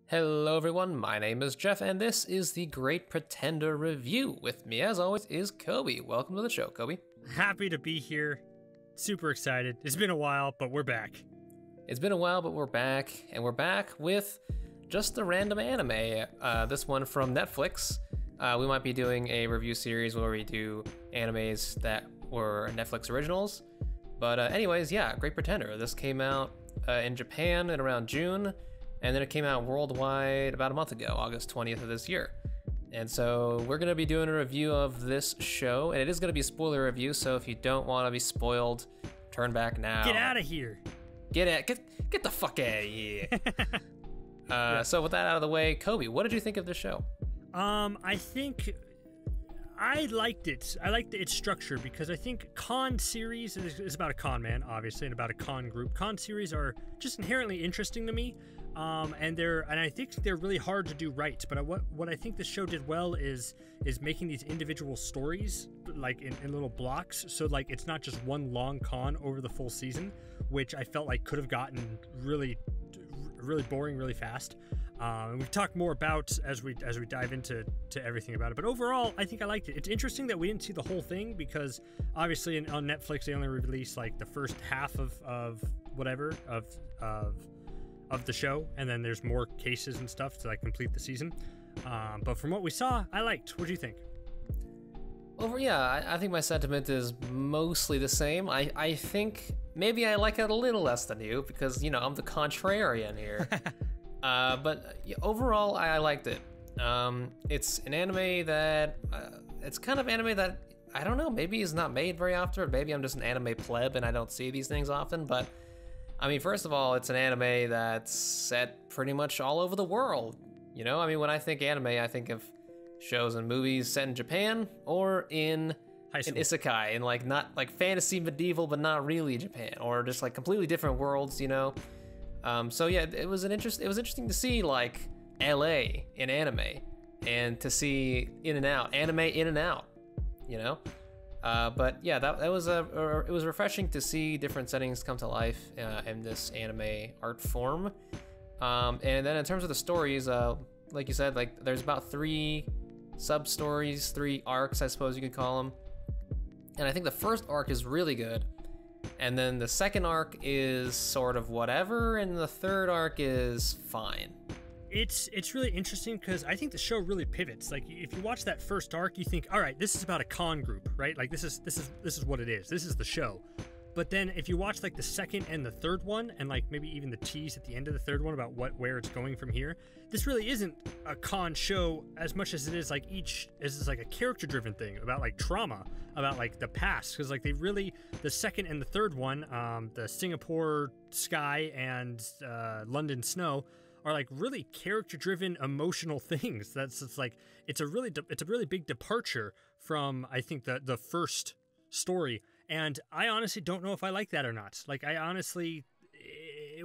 Hello everyone, my name is Jeff, and this is the Great Pretender Review. With me, as always, is Coby. Welcome to the show, Coby. Happy to be here. Super excited. It's been a while, but we're back. It's been a while, but we're back, and we're back with just a random anime. This one from Netflix. We might be doing a review series where we do animes that were Netflix originals. But anyways, yeah, Great Pretender. This came out in Japan in around June. And then it came out worldwide about a month ago, August 20th of this year. And so we're going to be doing a review of this show, and it is going to be a spoiler review, so if you don't want to be spoiled, turn back now. Get out of here. Get the fuck out of here. So with that out of the way, Coby, what did you think of this show? I think I liked it. I liked its structure because I think con series is about a con man, obviously, and about a con group. Con series are just inherently interesting to me, and I think they're really hard to do right. But what I think the show did well is making these individual stories like in little blocks, so like it's not just one long con over the full season, which I felt like could have gotten really boring really fast. And we've talked more about as we dive into everything about it. But overall, I think I liked it. It's interesting that we didn't see the whole thing because obviously on Netflix they only released like the first half of the show, and then there's more cases and stuff to like complete the season. But from what we saw, I liked. What do you think? Well, yeah, I think my sentiment is mostly the same. I think maybe I like it a little less than you because, you know, I'm the contrarian here. But overall, I liked it. It's an anime that, it's kind of anime that, I don't know, maybe is not made very often, or maybe I'm just an anime pleb and I don't see these things often, but, I mean, first of all, it's an anime that's set pretty much all over the world, you know? I mean, when I think anime, I think of shows and movies set in Japan, or in isekai, in like, not like fantasy medieval, but not really Japan, or just like completely different worlds, you know? So yeah, it was interesting to see like LA in anime, and to see anime in and out, you know. But yeah, that was it was refreshing to see different settings come to life in this anime art form. And then in terms of the stories, like you said, like there's about 3 sub-stories, 3 arcs, I suppose you could call them. And I think the first arc is really good. And then the second arc is sort of whatever, and the third arc is fine. It's really interesting because I think the show really pivots. Like if you watch that first arc, you think, all right, this is about a con group, right? Like this is what it is. This is the show. But then if you watch like the second and the third one, and like maybe even the tease at the end of the third one about where it's going from here, this really isn't a con show as much as it is like a character driven thing about like trauma, about like the past. Because like the second and the third one, the Singapore sky and London snow, are like really character-driven, emotional things. It's a really big departure from, I think, the first story. And I honestly don't know if I like that or not. Like, it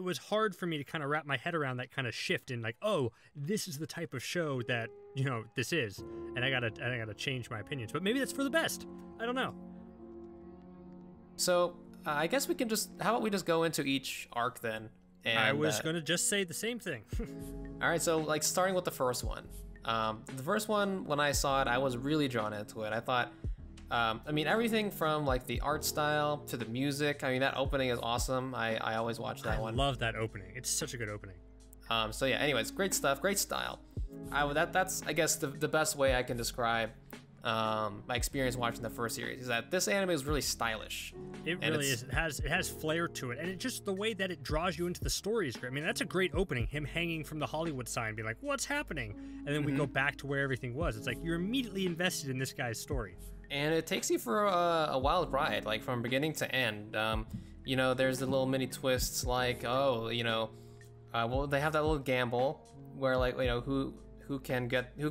was hard for me to kind of wrap my head around that kind of shift in like, oh, this is the type of show that, you know, this is. And I gotta change my opinions. But maybe that's for the best. I don't know. So, I guess we can how about we just go into each arc then? And, I was going to just say the same thing. All right, so like starting with the first one. The first one, when I saw it, I was really drawn into it. I thought, I mean, everything from like the art style to the music. I mean, that opening is awesome. I always watch that one. I love that opening. It's such a good opening. So yeah, anyways, great stuff, great style. That's I guess the best way I can describe my experience watching the first series is that this anime is really stylish. It really is. It has flair to it, and just the way that it draws you into the story is great. I mean, that's a great opening. Him hanging from the Hollywood sign, being like, "What's happening?" And then we go back to where everything was. It's like you're immediately invested in this guy's story, and it takes you for a wild ride, like from beginning to end. You know, there's the little mini twists, like well, they have that little gamble where, like, you know, who can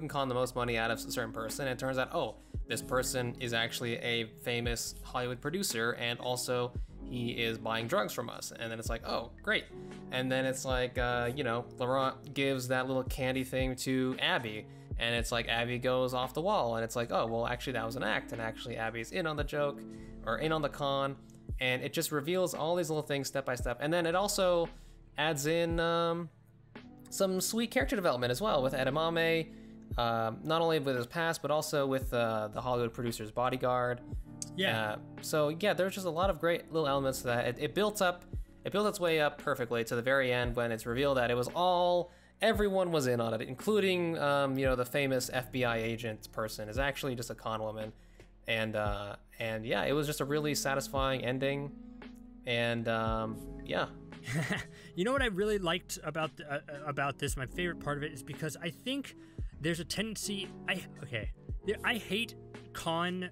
con the most money out of a certain person, and it turns out, oh, this person is actually a famous Hollywood producer, and also he is buying drugs from us. And then it's like, oh, great. And then it's like, Laurent gives that little candy thing to Abby, and it's like Abby goes off the wall, and it's like, oh, well, actually that was an act, and actually Abby's in on the joke, or in on the con, and it just reveals all these little things step by step. And then it also adds in some sweet character development as well with Edamame, not only with his past, but also with the Hollywood producer's bodyguard. Yeah. So yeah, there's just a lot of great little elements to that. It built its way up perfectly to the very end when it's revealed that it was everyone was in on it, including the famous FBI agent person is actually just a con woman, and yeah, it was just a really satisfying ending, and yeah. You know what I really liked about this? My favorite part of it is because I think there's a tendency. I hate con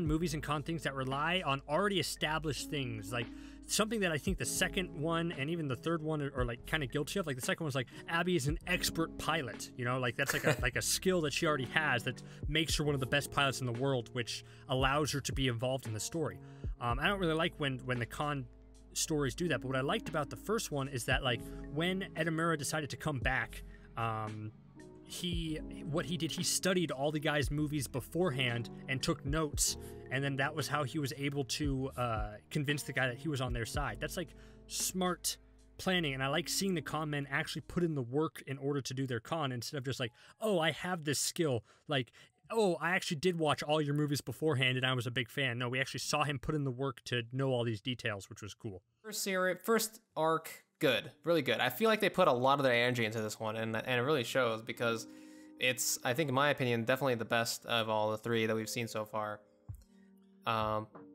movies and con things that rely on already established things, like something that I think the second one and even the third one are like kind of guilty of. Like the second one was like, Abby is an expert pilot, like that's like a skill that she already has that makes her one of the best pilots in the world, which allows her to be involved in the story. I don't really like when the con stories do that, but what I liked about the first one is that, like, when Edamura decided to come back, he studied all the guys' movies beforehand and took notes, and then that was how he was able to convince the guy that he was on their side. That's like smart planning, and I like seeing the con men actually put in the work in order to do their con, instead of just like, oh, I have this skill, like, oh, I actually did watch all your movies beforehand and I was a big fan. No, we actually saw him put in the work to know all these details, which was cool. First arc, good, really good. I feel like they put a lot of their energy into this one, and it really shows, because it's, I think in my opinion, definitely the best of all the three that we've seen so far.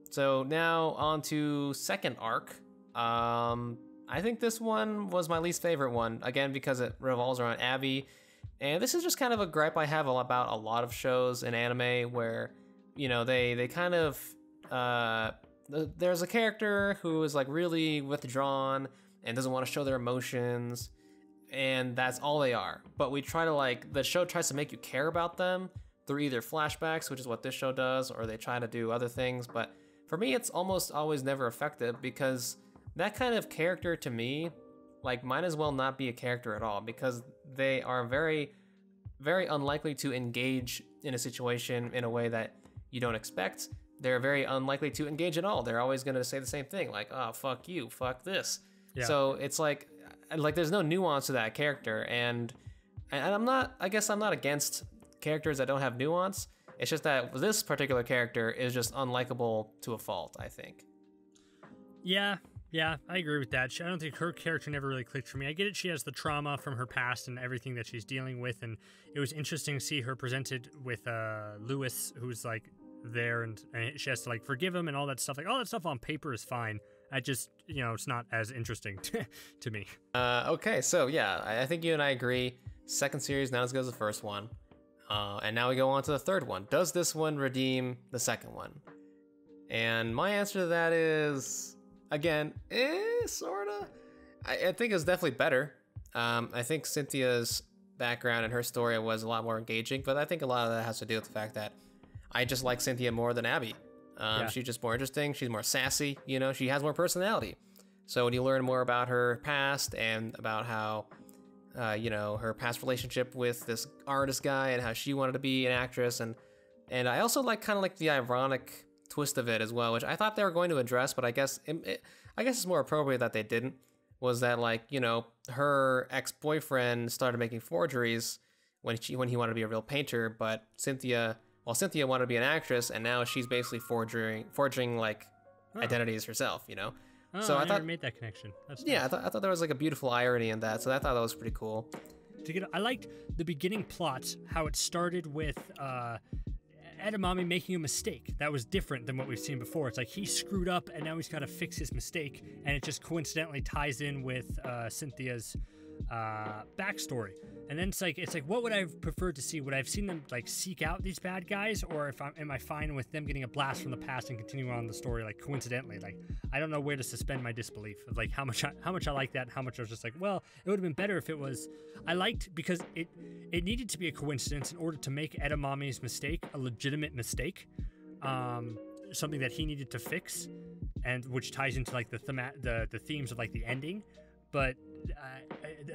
So now on to second arc. I think this one was my least favorite one, again, because it revolves around Abby. And this is just kind of a gripe I have about a lot of shows in anime where, they kind of, there's a character who is like really withdrawn and doesn't want to show their emotions, and that's all they are. But we try to, the show tries to make you care about them through either flashbacks, which is what this show does, or they try to do other things. But for me, it's almost always never effective, because that kind of character to me, might as well not be a character at all, because they are very, very unlikely to engage in a situation in a way that you don't expect. They're very unlikely to engage at all. They're always going to say the same thing, like, oh, fuck you, fuck this. Yeah. So it's like there's no nuance to that character, and I guess I'm not against characters that don't have nuance. It's just that this particular character is just unlikable to a fault, I think. Yeah, I agree with that. I don't think her character never really clicked for me. I get it, she has the trauma from her past and everything that she's dealing with, and it was interesting to see her presented with Lewis, who's there, and she has to forgive him and all that stuff. All that stuff on paper is fine. I just, it's not as interesting to me. Okay, so yeah, I think you and I agree. Second series not as good as the first one. And now we go on to the third one. Does this one redeem the second one? And my answer to that is, again, sorta. I think it's definitely better. I think Cynthia's background and her story was a lot more engaging, but I think a lot of that has to do with the fact that I just like Cynthia more than Abby. She's just more interesting. She's more sassy. She has more personality. So when you learn more about her past and about how, her past relationship with this artist guy and how she wanted to be an actress, and I also kind of like the ironic twist of it as well, which I thought they were going to address, but I guess it's more appropriate that they didn't. Was that her ex-boyfriend started making forgeries when he wanted to be a real painter, but Cynthia wanted to be an actress, and now she's basically forging identities herself. So I never made that connection. That's nice. I thought there was a beautiful irony in that, so I thought that was pretty cool. I liked the beginning plot, how it started with Edamame making a mistake. That was different than what we've seen before. It's like he screwed up and now he's got to fix his mistake, and it just coincidentally ties in with Cynthia's backstory. And then it's like what would I have preferred to see? Would I have seen them seek out these bad guys, or am I fine with them getting a blast from the past and continuing on the story coincidentally? I don't know where to suspend my disbelief of how much I like that, and how much I was just well, it would have been better if it was. I liked, because it needed to be a coincidence in order to make Edamame's mistake a legitimate mistake, something that he needed to fix, and which ties into the themes of the ending. But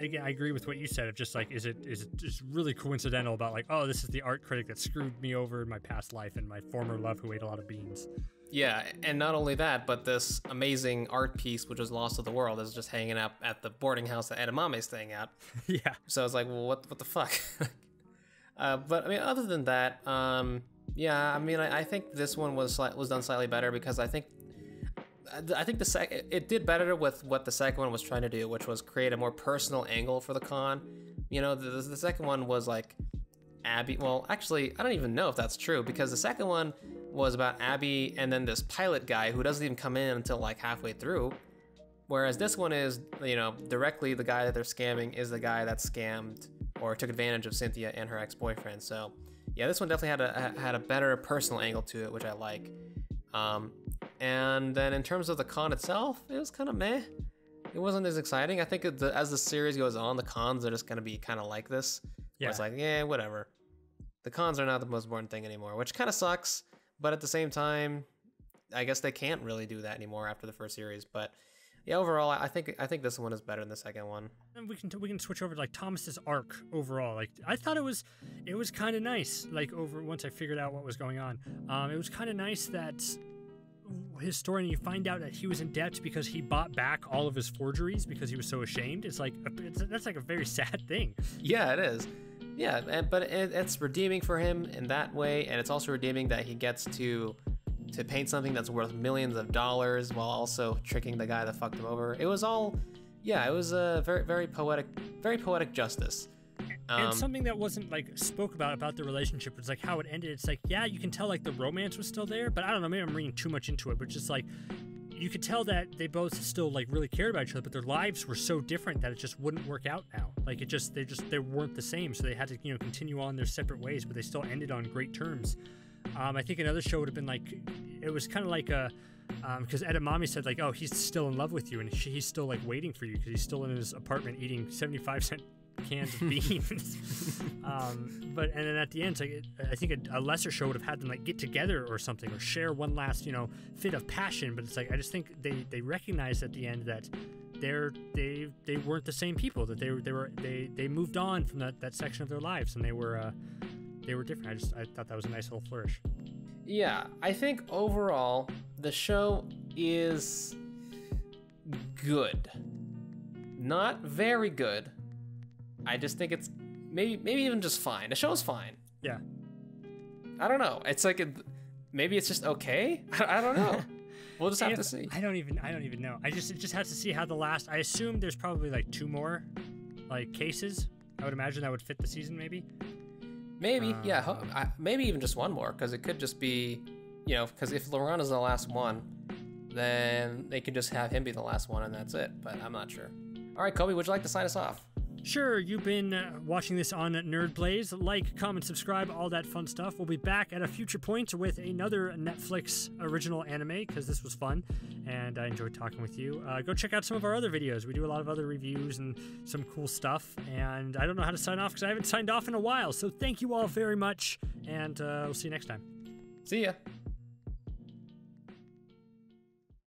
again, I agree with what you said of just is it just really coincidental about oh, this is the art critic that screwed me over in my past life and my former love who ate a lot of beans. Yeah, and not only that, but this amazing art piece, which was lost to the world, is just hanging out at the boarding house that Edamame's staying at. Yeah. So I was like, well, what the fuck? But I mean, other than that, yeah, I mean, I think this one was done slightly better because I think it did better with what the second one was trying to do, which was create a more personal angle for the con. You know, the second one was like Abby. Well, actually, I don't even know if that's true because the second one was about Abby and then this pilot guy who doesn't even come in until like halfway through. Whereas this one is, you know, directly the guy that they're scamming is the guy that scammed or took advantage of Cynthia and her ex-boyfriend. So yeah, this one definitely had a better personal angle to it, which I like. And then in terms of the con itself, it was kind of meh. It wasn't as exciting. I think as the series goes on, the cons are just going to be kind of like this. Yeah. It's like, yeah, whatever. The cons are not the most important thing anymore, which kind of sucks. But at the same time, I guess they can't really do that anymore after the first series. But yeah, overall, I think this one is better than the second one. And we can switch over to like Thomas's arc overall. Like I thought it was kind of nice. Like once I figured out what was going on, it was kind of nice that his story, and you find out that he was in debt because he bought back all of his forgeries because he was so ashamed. It's like that's like a very sad thing. Yeah, it is. Yeah, but it's redeeming for him in that way, and it's also redeeming that he gets to paint something that's worth millions of dollars while also tricking the guy that fucked him over. It was all, yeah, it was a very poetic justice. And something that wasn't like spoke about the relationship was like how it ended. It's like, yeah, you can tell like the romance was still there, but I don't know, maybe I'm reading too much into it, but just like you could tell that they both still like really cared about each other, but their lives were so different that it just wouldn't work out now. Like they weren't the same, so they had to, you know, continue on their separate ways, but they still ended on great terms. I think another show would have been like, it was kind of like a, because Edamame said like, oh, he's still in love with you, and he's still like waiting for you because he's still in his apartment eating 75-cent cans of beans. And then at the end, like, I think a lesser show would have had them like get together or something, or share one last, you know, fit of passion. But it's like, I just think they recognized at the end that they weren't the same people, that they moved on from that section of their lives, and they were different. I thought that was a nice little flourish. Yeah, I think overall the show is good, not very good. I just think it's maybe even just fine. The show's fine. Yeah. I don't know. It's like maybe it's just okay. I don't know. We'll just have to see. I don't even know. It just has to see how the last. I assume there's probably like 2 more, like cases. I would imagine that would fit the season, maybe. Maybe, yeah. Maybe even just 1 more, because it could just be, you know, because if Laurent is the last one, then they could just have him be the last one, and that's it. But I'm not sure. All right, Coby, would you like to sign us off? Sure, you've been watching this on Nerd Blaze. Like, comment, subscribe, all that fun stuff. We'll be back at a future point with another Netflix original anime, because this was fun, and I enjoyed talking with you. Go check out some of our other videos. We do a lot of other reviews and some cool stuff, and I don't know how to sign off because I haven't signed off in a while. So thank you all very much, and we'll see you next time. See ya.